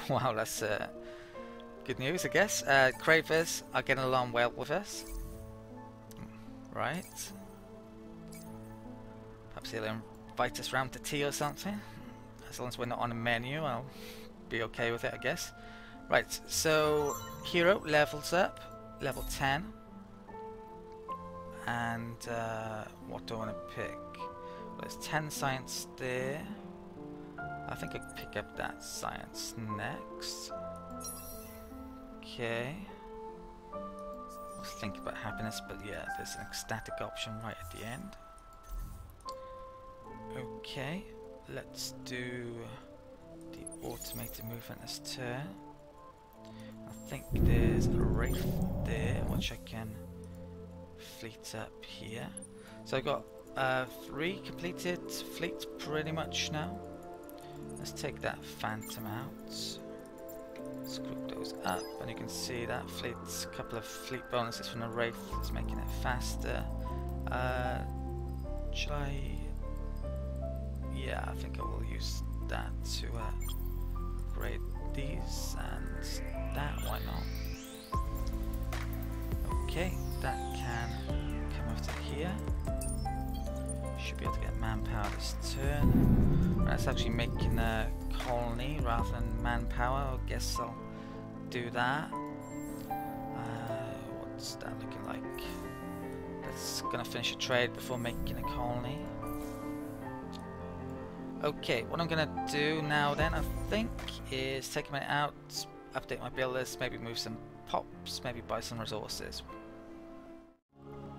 Wow, that's good news, I guess. Cravers are getting along well with us. Right. Perhaps he'll invite us round to tea or something. As long as we're not on a menu, I'll be okay with it, I guess. Right, so hero levels up, level 10. And what do I want to pick? Well, there's 10 science there. I think I'll pick up that science next. Okay. I was thinking about happiness, but yeah, there's an ecstatic option right at the end. Okay, let's do the automated movement this turn. I think there's a wraith there, which I can fleet up here. So I've got 3 completed fleets pretty much now. Let's take that phantom out. Let's group those up, and you can see that fleet's a couple of fleet bonuses from the wraith. It's making it faster. Should I? Yeah, I think I will use that to upgrade these and that. Why not? Okay, that can come over to here. Should be able to get manpower this turn. Right, it's actually making a colony rather than manpower. I guess I'll do that. What's that looking like? That's gonna finish a trade before making a colony. Okay, what I'm gonna do now then, I think, is take a minute out, update my build list, maybe move some pops, maybe buy some resources.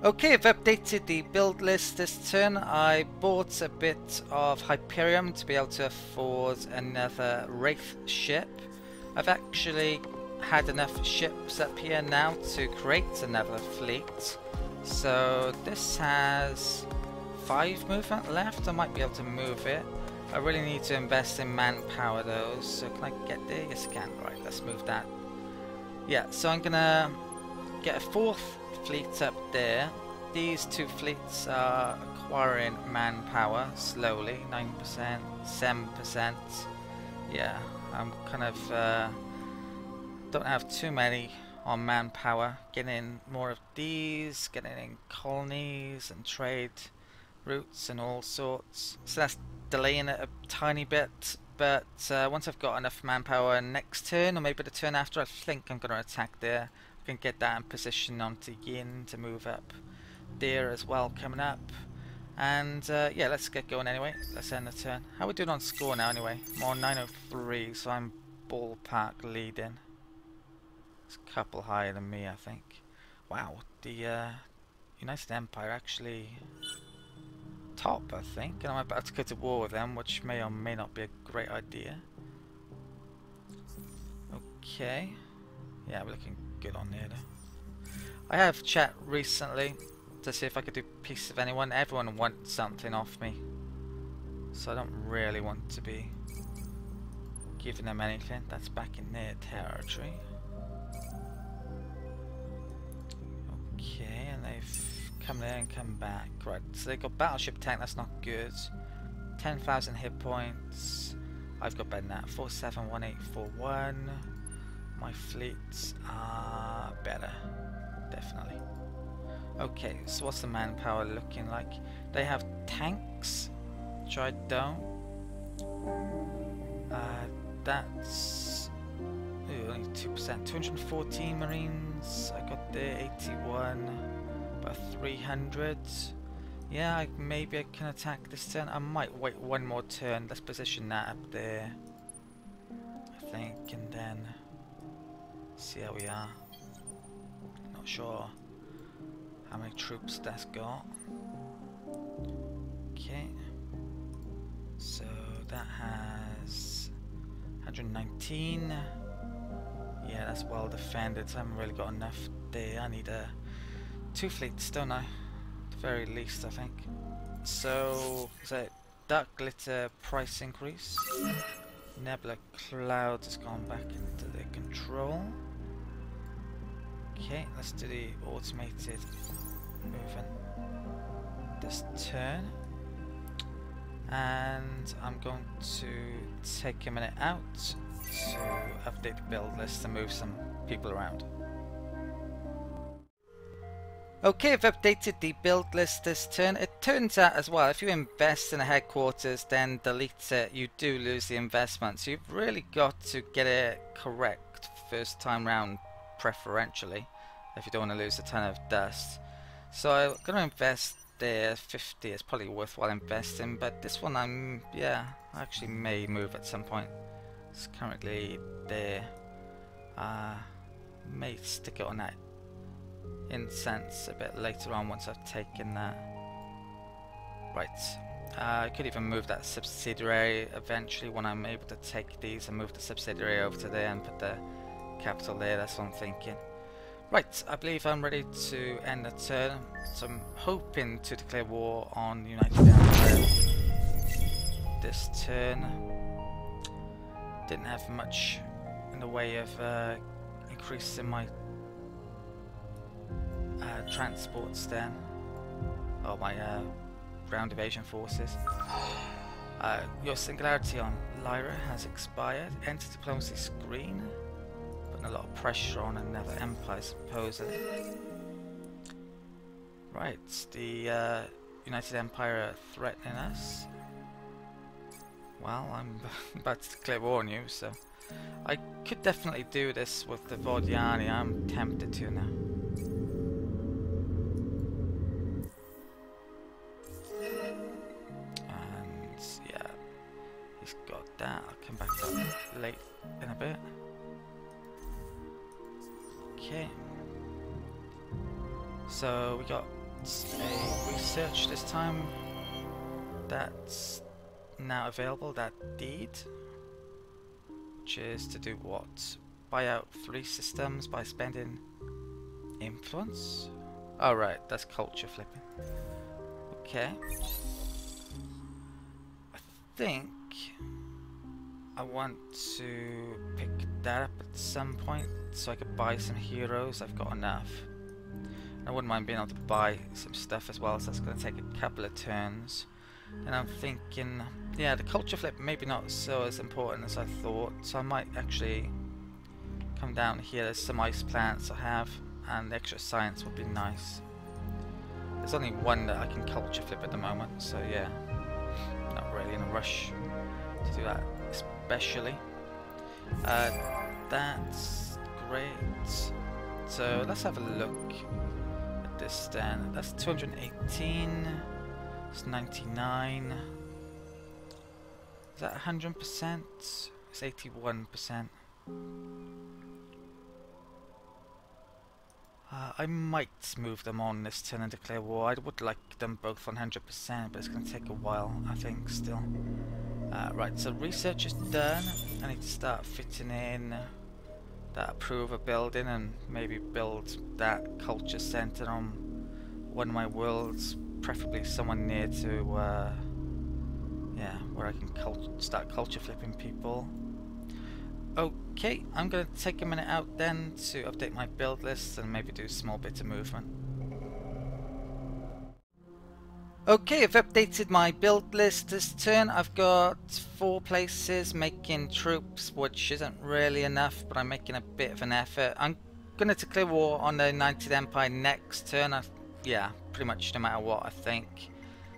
Okay, I've updated the build list this turn. I bought a bit of Hyperium to be able to afford another Wraith ship. I've actually had enough ships up here now to create another fleet. So this has 5 movement left. I might be able to move it. I really need to invest in manpower though. So can I get there? Yes I can. Right, let's move that. Yeah, so I'm gonna get a 4th fleet up there. These 2 fleets are acquiring manpower slowly, 9%, 7%. Yeah, I'm kind of don't have too many on manpower. Getting more of these, getting in colonies and trade routes and all sorts. So that's delaying it a tiny bit. But once I've got enough manpower next turn, or maybe the turn after, I think I'm going to attack there. I can get that in position onto Yin to move up there as well coming up. And yeah, let's get going anyway. Let's end the turn. How are we doing on score now anyway? I'm on 903, so I'm ballpark leading. It's a couple higher than me, I think. Wow, the United Empire actually top, I think. And I'm about to go to war with them, which may or may not be a great idea. Okay. Yeah, we're looking good on there though. I have chat recently to see if I could do peace with anyone. Everyone wants something off me, so I don't really want to be giving them anything. That's back in their territory. Okay, and they've come there and come back. Right, so they've got battleship tank, that's not good. 10,000 hit points. I've got better than that. 471841. My fleets are better, definitely. Okay, so what's the manpower looking like? They have tanks, which I don't. That's only 2%. 214 marines. I got there 81, about 300. Yeah, maybe I can attack this turn. I might wait one more turn. Let's position that up there, I think, and then see how we are. Not sure how many troops that's got. Okay, so that has 119. Yeah, that's well defended. I haven't really got enough there. I need 2 fleets, don't I? At the very least, I think. So, is that Dark Glitter price increase? Nebula Cloud has gone back into their control. Okay, let's do the automated movement this turn. And I'm going to take a minute out to update the build list and move some people around. Okay, I've updated the build list this turn. It turns out as well, if you invest in a headquarters then delete it, you do lose the investment. So you've really got to get it correct first time round, preferentially, if you don't want to lose a ton of dust. So I'm going to invest there. 50 is probably worthwhile investing, but this one I actually may move at some point. It's currently there. May stick it on that incense a bit later on once I've taken that. Right, I could even move that subsidiary eventually when I'm able to take these and move the subsidiary over to there and put the capital there. That's what I'm thinking. Right, I believe I'm ready to end the turn, so I'm hoping to declare war on United Empire this turn. Didn't have much in the way of increasing my transports then, or my ground evasion forces. Your singularity on Lyra has expired. Enter diplomacy screen. Putting a lot of pressure on another empire, supposedly. Right, the United Empire are threatening us. Well, I'm about to declare war on you, so I could definitely do this with the Vodiani. I'm tempted to now. And yeah, he's got that. I'll come back to that late in a bit. Okay. So we got a research this time. That's now available, that deed, which is to do what? Buy out 3 systems by spending influence? Oh right, that's culture flipping. Okay. I think I want to pick that up at some point so I could buy some heroes. I've got enough. I wouldn't mind being able to buy some stuff as well, so that's going to take a couple of turns. And I'm thinking, yeah, the culture flip maybe not so as important as I thought, so I might actually come down here. There's some ice plants I have, and the extra science would be nice. There's only one that I can culture flip at the moment, so yeah, not really in a rush to do that especially. That's great. So let's have a look at this then. That's 218. It's 99. Is that 100%? It's 81%. I might move them on this turn and declare war. I would like them both on 100%, but it's going to take a while, I think, still. Right, so research is done. I need to start fitting in that approver building and maybe build that culture center on one of my worlds. Preferably someone near to, yeah, where I can start culture flipping people. Okay, I'm going to take a minute out then to update my build list and maybe do a small bit of movement. Okay, I've updated my build list this turn. I've got 4 places making troops, which isn't really enough, but I'm making a bit of an effort. I'm going to declare war on the United Empire next turn. Yeah, pretty much no matter what, I think.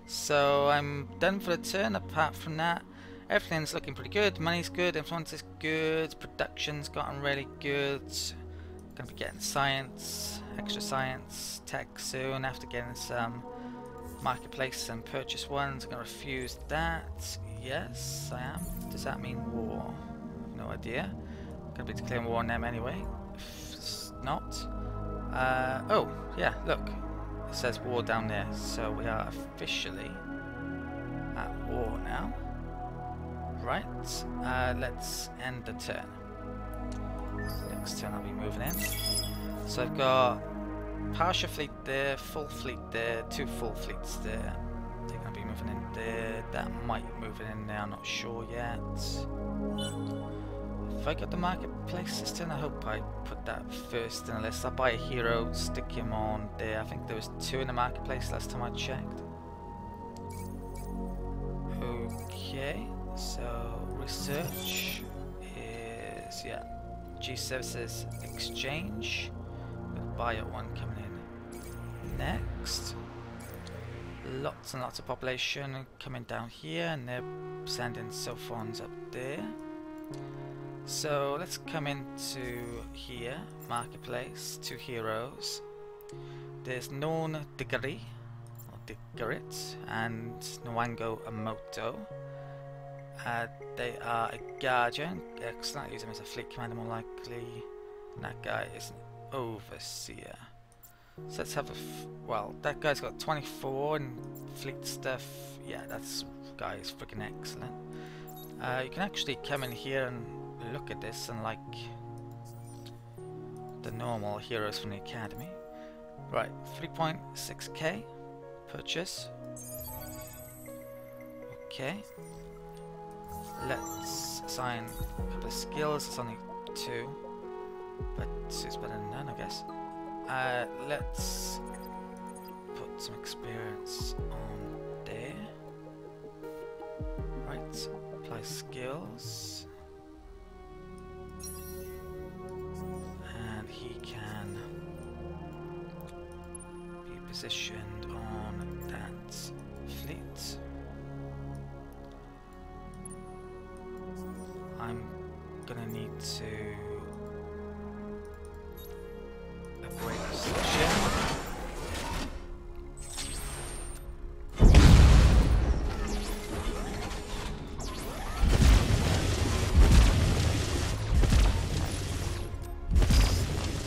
So I'm done for the turn. Apart from that, everything's looking pretty good. Money's good, influence is good, production's gotten really good. Gonna be getting science, extra science, tech soon after getting some marketplace and purchase ones. I'm gonna refuse that. Yes, I am. Does that mean war? No idea. I'm gonna be declaring war on them anyway. If it's not. Oh, yeah, look. It says war down there, so we are officially at war now. Right, let's end the turn. Next turn I'll be moving in. So I've got partial fleet there, full fleet there, 2 full fleets there. They're going to be moving in there. That might move it in there, I'm not sure yet. If I got the marketplace this turn, I hope I put that first in the list. I'll buy a hero, stick him on there. I think there was 2 in the marketplace last time I checked. Okay, so research yeah. G Services Exchange with Bio 1 coming in next. Lots and lots of population coming down here, and they're sending Sophons up there. So let's come into here, Marketplace, 2 heroes. There's Non Digari, or Digarit, and Nwango Amoto. They are a Guardian, excellent, use them as a fleet commander more likely. And that guy is an Overseer. So let's have a well, that guy's got 24 and fleet stuff. Yeah, that's guy is freaking excellent. You can actually come in here and look at this, and like the normal heroes from the academy. Right, 3.6k purchase. Okay, let's assign a couple of skills. It's only 2, but 2 is better than none, I guess. Let's put some experience on there. Right, apply skills. And he can be positioned on that fleet. I'm gonna need to upgrade the station.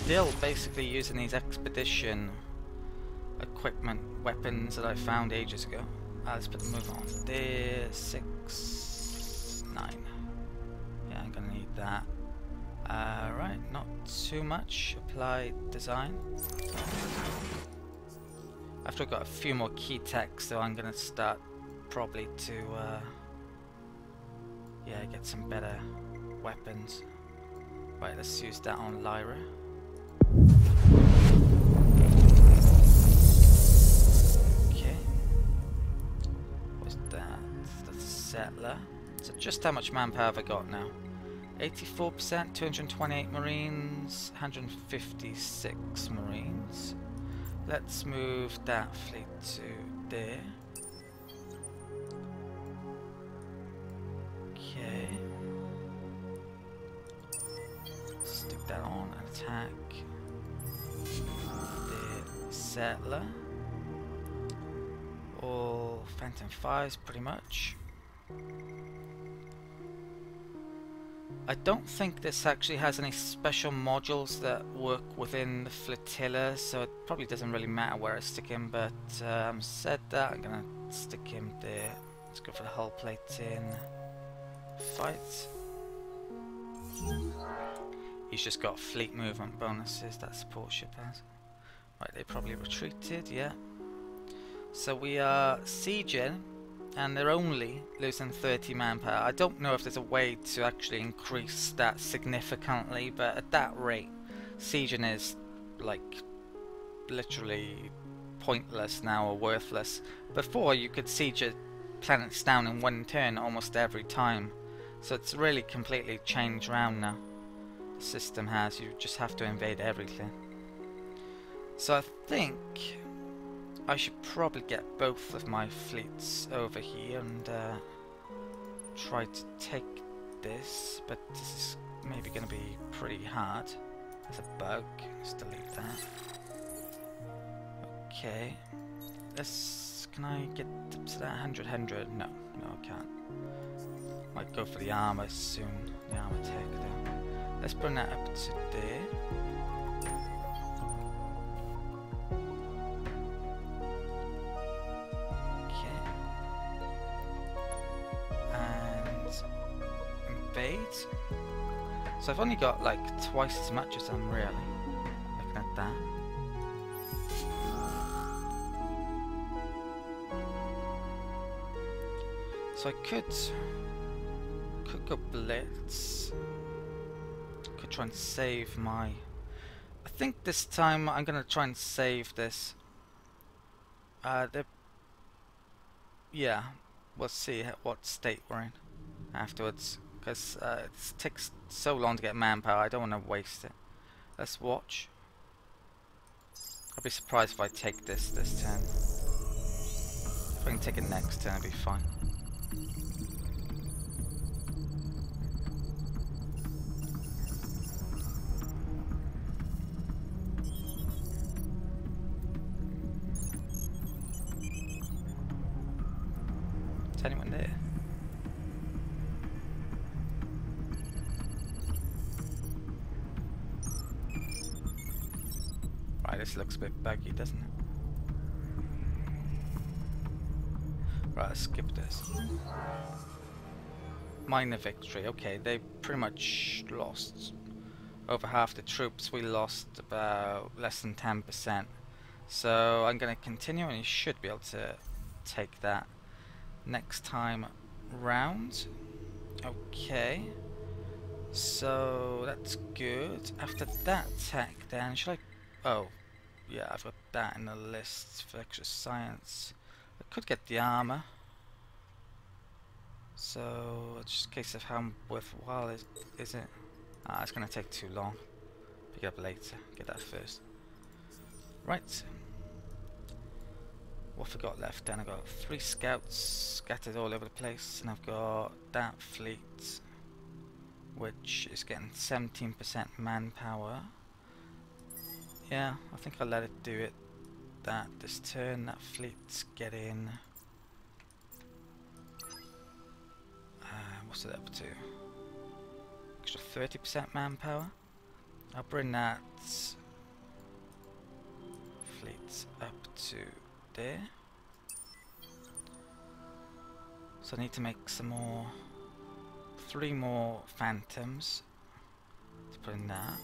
Still basically using these expedition equipment, weapons that I found ages ago. Let's put the move on. There, 6, 9. Yeah, I'm gonna need that. Right, not too much. Apply design. After I've got a few more key techs, so I'm gonna start probably to yeah, get some better weapons. Right, let's use that on Lyra. Okay. What's that? That's a settler. So just how much manpower have I got now? 84%, 228 Marines, 156 Marines. Let's move that fleet to there. Okay. Stick that on and attack the settler. All Phantom 5s pretty much. I don't think this actually has any special modules that work within the flotilla, so it probably doesn't really matter where I stick him, but said that, I'm gonna stick him there. Let's go for the hull plating. Fight. He's just got fleet movement bonuses that support ship has. Right, they probably retreated, yeah. So we are sieging, and they're only losing 30 manpower. I don't know if there's a way to actually increase that significantly, but at that rate, sieging is like literally pointless now, or worthless. Before, you could siege a planets down in 1 turn almost every time, so it's really completely changed around now. The system has, you just have to invade everything. So I think I should probably get both of my fleets over here and try to take this, but this is maybe going to be pretty hard. There's a bug, let's delete that. Okay, can I get up to that 100? No, I can't. Might go for the armor soon, the armor tech though. Let's bring that up to there. So I've only got like twice as much as I'm really looking at that. So I could go blitz. Could try and save my. I think this time I'm gonna try and save this. Yeah, we'll see what state we're in afterwards. because it takes so long to get manpower. I don't want to waste it. Let's watch. I'll be surprised if I take this turn. If I can take it next turn, it'll be fine. Is anyone there? Right, this looks a bit buggy, doesn't it? Right, let's skip this. Minor victory. Okay, they pretty much lost over half the troops. We lost about less than 10%. So I'm going to continue, and you should be able to take that next time round. Okay, so that's good. After that tech, then should I? Oh, yeah, I've got that in the list for extra science. I could get the armor. So it's just a case of how worthwhile is it? Ah, it's gonna take too long. Pick it up later. Get that first. Right. What have I got left then? I've got 3 scouts scattered all over the place, and I've got that fleet, which is getting 17% manpower. Yeah, I think I'll let it do it. This turn, that fleet's getting what's it up to? Extra 30% manpower. I'll bring that fleet up to there. So I need to make some more, 3 more phantoms to put in that.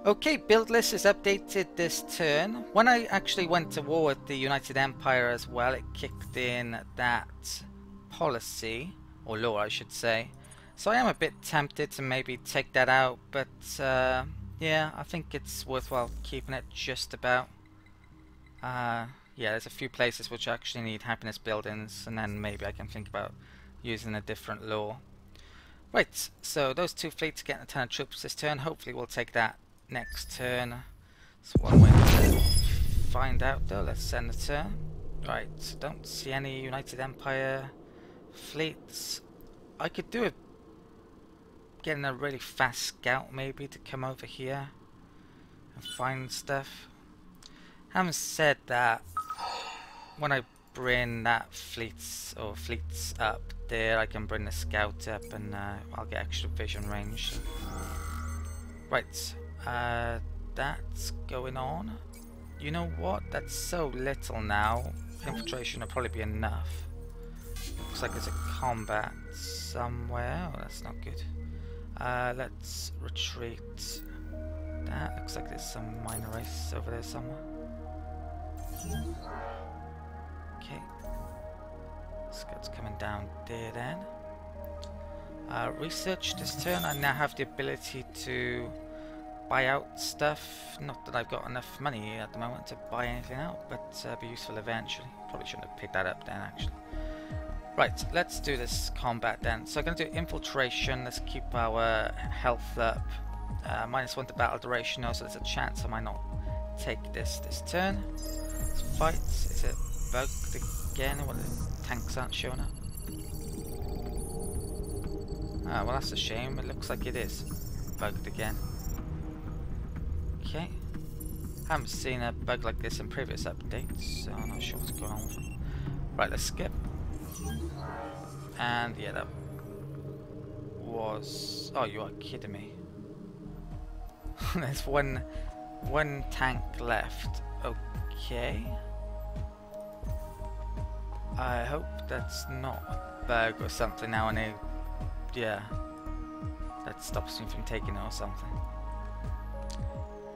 Okay, build list is updated this turn. When I actually went to war with the United Empire as well, it kicked in that policy, or law I should say. So I am a bit tempted to maybe take that out, but yeah, I think it's worthwhile keeping it just about. Yeah, there's a few places which actually need happiness buildings, and then maybe I can think about using a different law. Right, so those 2 fleets are getting a ton of troops this turn. Hopefully we'll take that next turn. That's one way to find out though. Let's send a turn. Right, don't see any United Empire fleets. I could do it getting a really fast scout maybe to come over here and find stuff. Having said that, when I bring that fleets up there, I can bring the scout up, and I'll get extra vision range. Right, that's going on. You know what? That's so little now. Infiltration will probably be enough. Looks like there's a combat somewhere. Oh, that's not good. Let's retreat. That looks like there's some minor race over there somewhere. Okay. Scout's coming down there then. Research this turn. I now have the ability to buy out stuff. Not that I've got enough money at the moment to buy anything out, but be useful eventually. Probably shouldn't have picked that up then actually. Right, let's do this combat then. So I'm going to do infiltration. Let's keep our health up. -1 to battle duration, also there's a chance I might not take this turn. Let's fight. Is it bugged again? What, the tanks aren't showing up? Ah, well that's a shame. It looks like it is bugged again. Okay. Haven't seen a bug like this in previous updates, so I'm not sure what's going on with it. Right, let's skip. And yeah, that was... Oh, you are kidding me. There's one tank left. Okay. I hope that's not a bug or something now, and yeah, that stops me from taking it or something.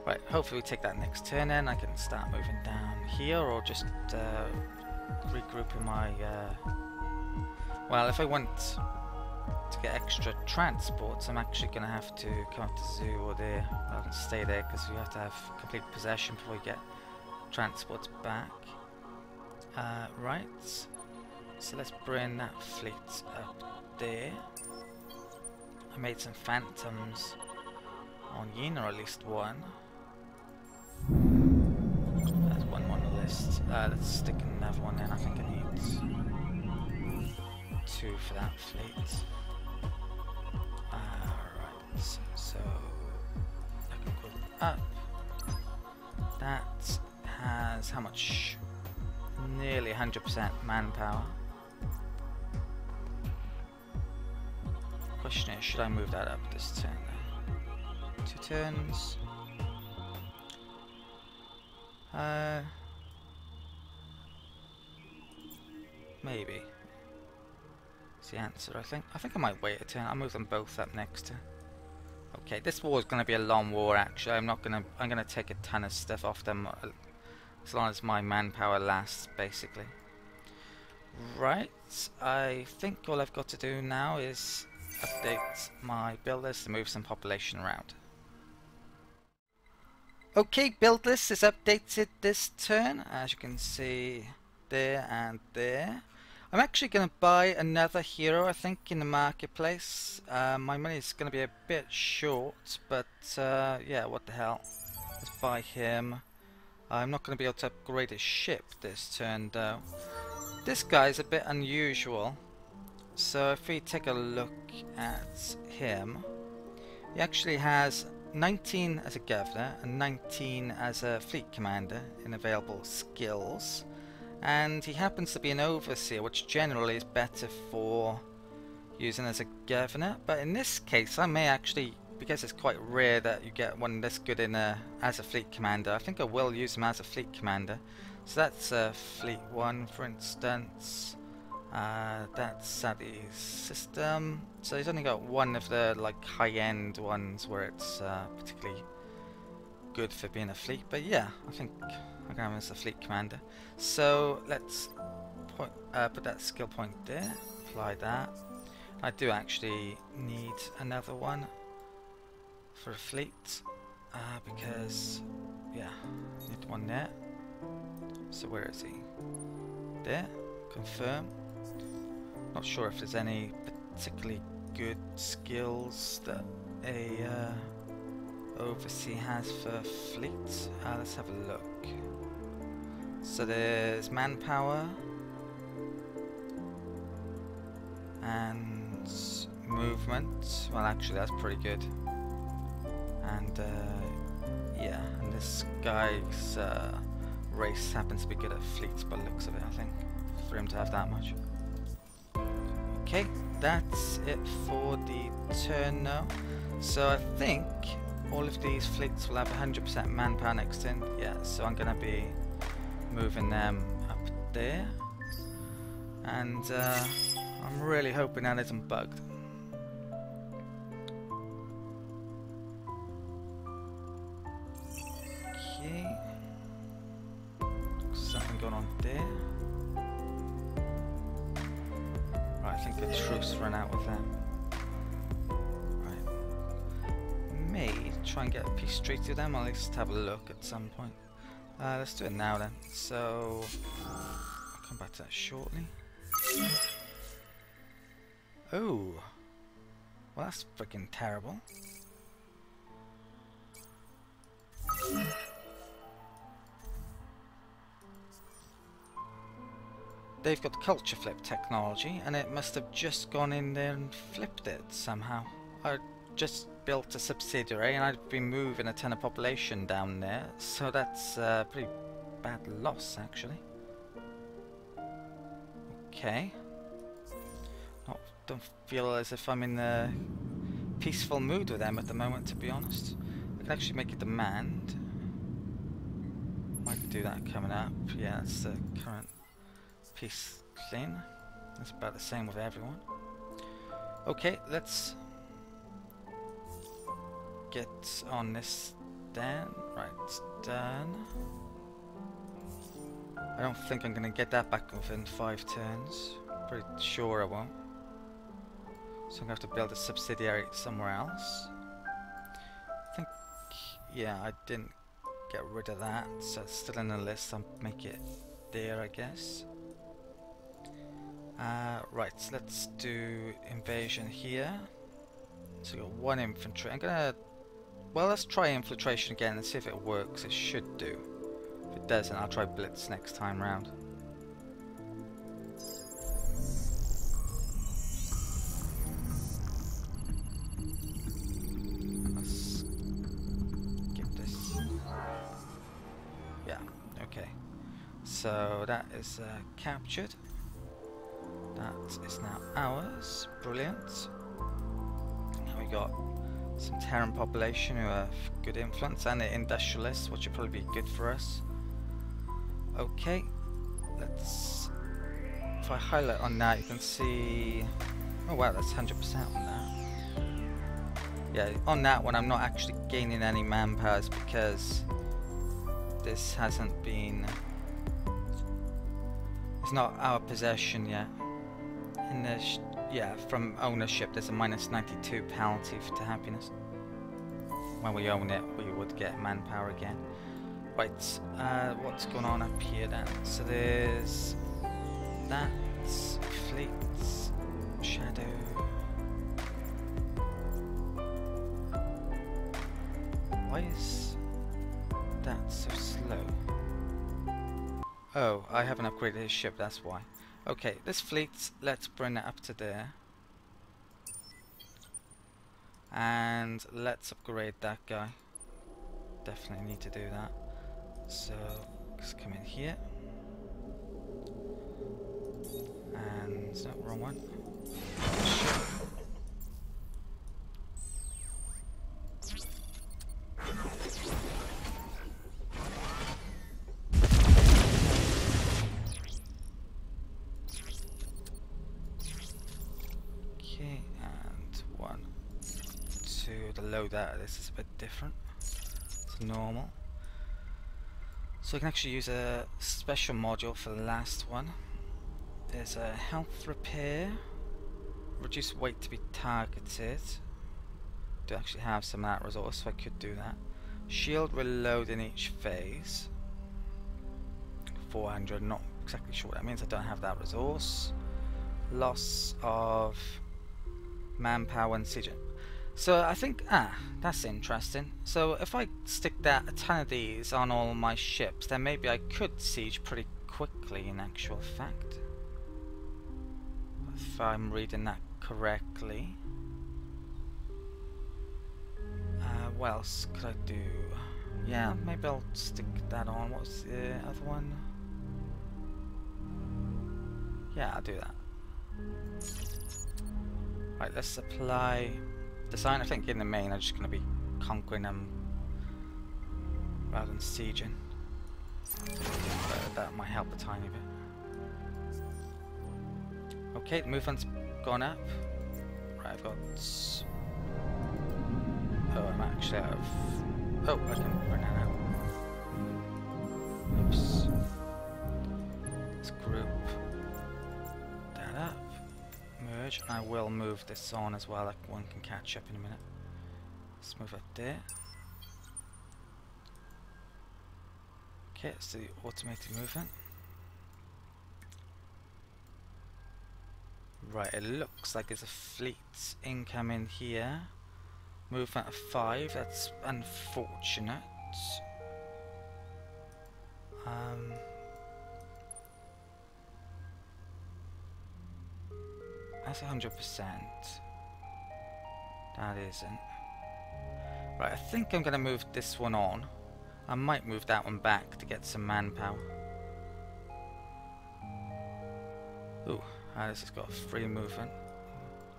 Right, hopefully we take that next turn, then I can start moving down here, or just regroup in my... Well, if I want to get extra transports, I'm actually going to have to come up to zoo or there, rather than stay there, because we have to have complete possession before we get transports back. Right, So let's bring that fleet up there. I made some phantoms on Yin, or at least one. There's one on the list. Let's stick another one in. I think I need 2 for that fleet. Right, so I can go up. That has how much? Nearly 100% manpower. Question is, should I move that up this turn then? 2 turns. Maybe. That's the answer, I think. I think I might wait a turn. I'll move them both up next turn. Okay, this war is going to be a long war actually. I'm gonna take a ton of stuff off them as long as my manpower lasts, basically. Right, I think all I've got to do now is update my build list to move some population around. Okay, build list is updated this turn, as you can see there and there. I'm actually going to buy another hero, I think, in the marketplace. My money is going to be a bit short, but yeah, what the hell. Let's buy him. I'm not going to be able to upgrade his ship this turn though. This guy's a bit unusual. So if we take a look at him, he actually has 19 as a governor and 19 as a fleet commander in available skills. And he happens to be an overseer, which generally is better for using as a governor. But in this case, I may actually, because it's quite rare that you get one this good in as a fleet commander, I think I will use him as a fleet commander. So that's fleet 1, for instance. That's Sadie's system. So he's only got one of the like high-end ones where it's particularly good for being a fleet. But yeah, I think I'm gonna have him as a fleet commander. So let's put that skill point there. Apply that. I do actually need another one for a fleet because yeah, I need one there. So where is he? There. Confirm. Not sure if there's any particularly good skills that a overseer has for fleet. Let's have a look. So there's manpower and movement. Well, actually, that's pretty good. And yeah, and this guy's race happens to be good at fleets by the looks of it, I think, for him to have that much. Okay, that's it for the turn now. So I think all of these fleets will have 100% manpower next turn. Yeah, so I'm going to be moving them up there. And I'm really hoping that isn't bugged. Okay. Something going on there. Right, I think the truce ran out with them. Right. May try and get a peace treaty with them, or at least have a look at some point. Let's do it now then. So I'll come back to that shortly. Oh, well, that's freaking terrible. They've got culture flip technology, and it must have just gone in there and flipped it somehow. I just built a subsidiary, and I've been moving a ton of population down there, so that's a pretty bad loss, actually. Okay. Don't feel as if I'm in a peaceful mood with them at the moment, to be honest. I can actually make a demand. Might do that coming up. Yeah, that's the current peace thing. That's about the same with everyone. Okay, let's get on this then. Right, it's done. I don't think I'm going to get that back within 5 turns. Pretty sure I won't. So I'm going to have to build a subsidiary somewhere else. I think, yeah, I didn't get rid of that, so it's still in the list. I'll make it there, I guess. Right, so let's do invasion here. So we've got 1 infantry. Well, let's try infiltration again and see if it works. It should do. If it doesn't, I'll try blitz next time round. Let's give this. Yeah, okay. So that is captured. That is now ours. Brilliant. Now we got some Terran population who have good influence, and the industrialists, which will probably be good for us. Okay, let's. If I highlight on that, you can see. Oh wow, that's 100% on that. Yeah, on that one, I'm not actually gaining any manpowers because this hasn't been. It's not our possession yet. In the yeah, from ownership, there's a -92 penalty to happiness. When we own it, we would get manpower again. Right, what's going on up here then? So there's that, fleets, shadow. Why is that so slow? Oh, I haven't upgraded his ship, that's why. Okay, this fleet, let's bring it up to there. And let's upgrade that guy. Definitely need to do that. So, let's come in here. And, no, wrong one. Okay, and 1, 2, to load that, this is a bit different. It's normal. So we can actually use a special module for the last one. There's a health repair, reduce weight to be targeted. Do actually have some of that resource, so I could do that. Shield reload in each phase. 400, not exactly sure what that means, I don't have that resource. Loss of manpower and siege. So I think, that's interesting. So if I stick a ton of these on all my ships, then maybe I could siege pretty quickly in actual fact. If I'm reading that correctly. What else could I do? Yeah, maybe I'll stick that on. What's the other one? Yeah, I'll do that. Right, let's apply design. I think in the main I'm just going to be conquering them rather than sieging. But that might help a tiny bit. Okay, the movement's gone up. Right, I've got... Oh, I'm actually out of... Oh, I can run that out. Oops. Let's group that up. Merge. I will move this on as well. That one can catch up in a minute. Let's move up there. Okay, let's do the automated movement. Right, it looks like there's a fleet incoming here. Movement of 5, that's unfortunate. That's 100%. That isn't. Right, I think I'm going to move this one on. I might move that one back to get some manpower. Ooh, this has got free movement.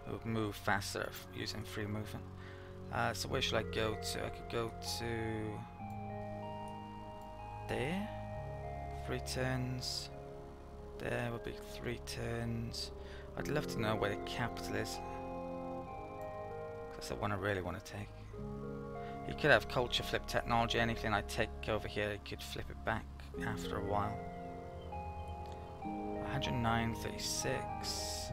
It would move faster using free movement. So where should I go to? I could go to there. 3 turns. There would be 3 turns. I'd love to know where the capital is. That's the one I really want to take. You could have culture flip technology. Anything I take over here, you could flip it back after a while. 109.36.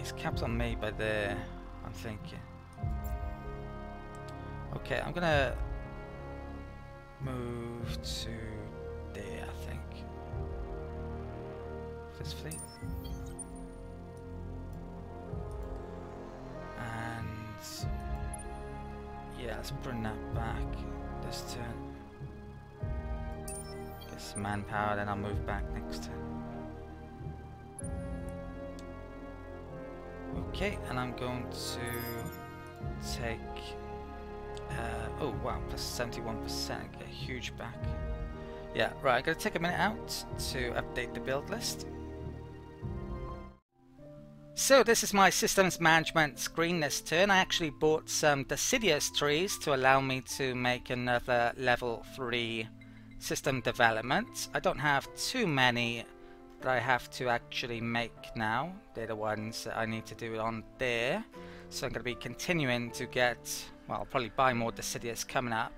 Is capital made by there? I'm thinking. Okay, I'm gonna move to there, I think. This fleet. And yeah, let's bring that back this turn. Get some manpower, then I'll move back next turn. Okay, and I'm going to take oh wow, plus 71%, get a huge back. Yeah, right, I'm going to take a minute out to update the build list. So this is my systems management screen this turn. I actually bought some deciduous trees to allow me to make another level 3 system development. I don't have too many that I have to actually make now. They're the ones that I need to do on there. So I'm going to be continuing to get, well, I'll probably buy more deciduous coming up.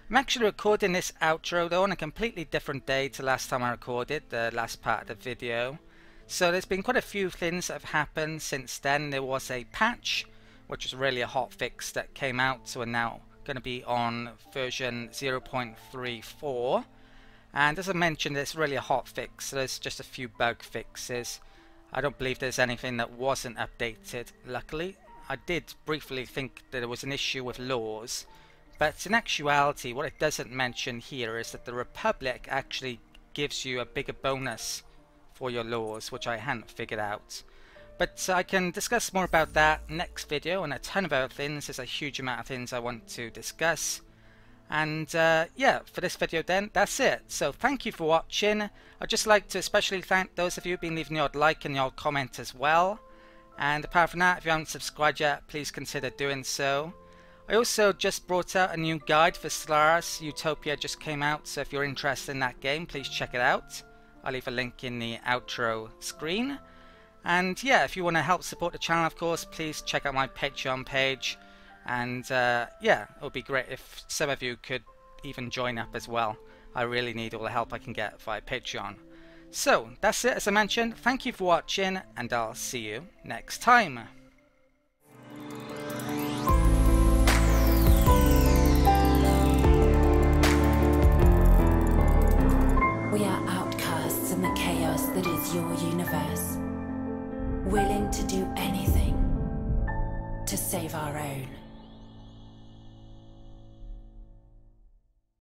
I'm actually recording this outro though on a completely different day to last time I recorded, the last part of the video. So there's been quite a few things that have happened since then. There was a patch, which was really a hot fix that came out, so we're now going to be on version 0.34. And as I mentioned, it's really a hot fix, so there's just a few bug fixes. I don't believe there's anything that wasn't updated, luckily. I did briefly think that there was an issue with laws, but in actuality what it doesn't mention here is that the Republic actually gives you a bigger bonus for your laws, which I hadn't figured out. But I can discuss more about that next video, and a ton of other things. There's a huge amount of things I want to discuss. And yeah, for this video then, that's it. So thank you for watching. I'd just like to especially thank those of you who've been leaving the odd like and the odd comment as well. And apart from that, if you haven't subscribed yet, please consider doing so. I also just brought out a new guide for Stellaris. Utopia just came out, so if you're interested in that game, please check it out. I'll leave a link in the outro screen. And yeah, if you want to help support the channel, of course, please check out my Patreon page. And yeah, it would be great if some of you could even join up as well. I really need all the help I can get via Patreon. So that's it, as I mentioned. Thank you for watching, and I'll see you next time. We are outcasts in the chaos that is your universe, willing to do anything to save our own.